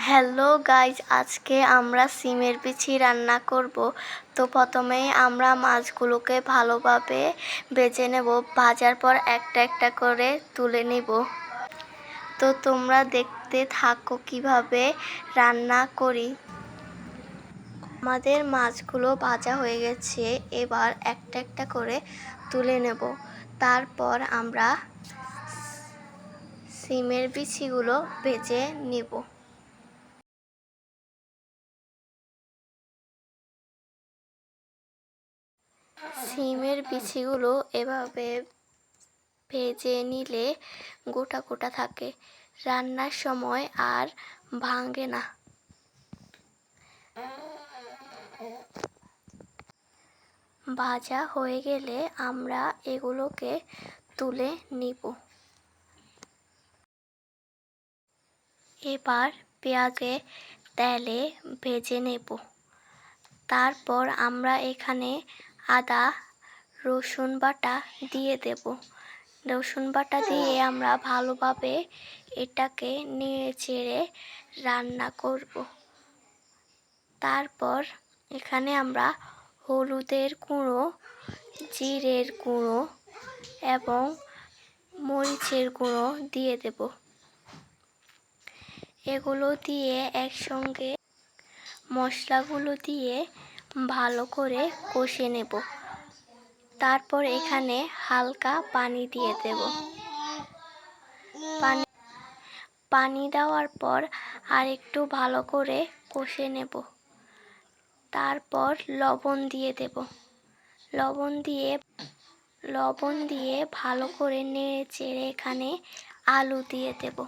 Hello guys, আজকে আমরা সিমের বিচি রান্না করব। তো প্রথমেই আমরা মাছগুলোকে ভালোভাবে ভেজে নেব। ভাজার পর একটা একটা করে তুলে নেব। তো তোমরা দেখতে থাকো কিভাবে রান্না করি। আমাদের মাছগুলো ভাজা হয়ে গেছে, এবার একটা একটা করে তুলে নেব। তারপর আমরা সিমের বিচিগুলো ভেজে নেব। সিমের বিচিগুলো এভাবে ভেজে নিলে গোটা গোটা থাকে, রান্নার সময় আর ভাঙে না। ভাজা হয়ে গেলে আমরা এগুলোকে তুলে নিব। এবার পেঁয়াজে তেলে ভেজে নেব। তারপর আমরা এখানে আদা রসুন বাটা দিয়ে দেব। রসুন বাটা দিয়ে আমরা ভালোভাবে এটাকে নেড়ে চেড়ে রান্না করব। তারপর এখানে আমরা হলুদের গুঁড়ো, জিরের গুঁড়ো এবং মরিচের গুঁড়ো দিয়ে দেব। এগুলো দিয়ে একসঙ্গে মশলাগুলো দিয়ে ভালো করে কষে নেব। তারপর এখানে হালকা পানি দিয়ে দেব। পানি দেওয়ার পর আর একটু ভালো করে কষে নেব। তারপর লবণ দিয়ে দেব। লবণ দিয়ে ভালো করে নেড়ে চেড়ে এখানে আলু দিয়ে দেব।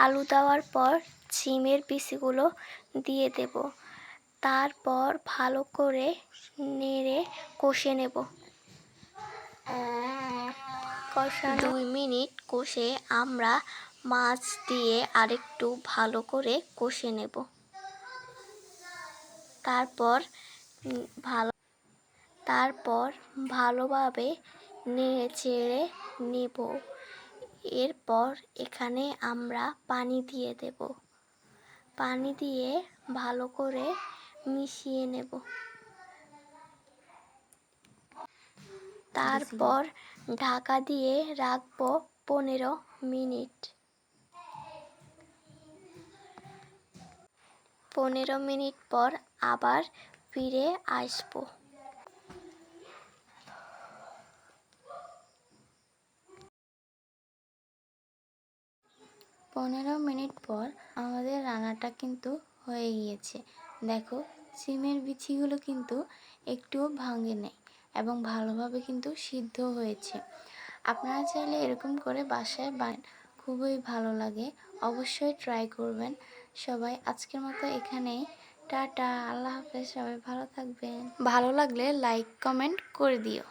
আলু দেওয়ার পর সিমের বিচিগুলো দিয়ে দেব। তারপর ভালো করে নেড়ে কষে নেব। 2 মিনিট কষে আমরা মাছ দিয়ে আরেকটু ভালো করে কষে নেব। তারপর ভালোভাবে নেড়ে চেড়ে নেব। এরপর এখানে আমরা পানি দিয়ে দেব। পানি দিয়ে ভালো করে মিশিয়ে নেব। তারপর ঢাকা দিয়ে রাখবো 15 মিনিট। 15 মিনিট পর আবার ফিরে আসবো। 15 মিনিট পর আমাদের রান্নাটা কিন্তু হয়ে গিয়েছে। দেখো, সিমের বিচিগুলো কিন্তু একটুও ভাঙে নেই এবং ভালোভাবে কিন্তু সিদ্ধ হয়েছে। আপনারা চাইলে এরকম করে বাসায় বানান, খুবই ভালো লাগে। অবশ্যই ট্রাই করবেন সবাই। আজকের মতো এখানেই, টাটা, আল্লাহ হাফেজ। সবাই ভালো থাকবেন। ভালো লাগলে লাইক কমেন্ট করে দিও।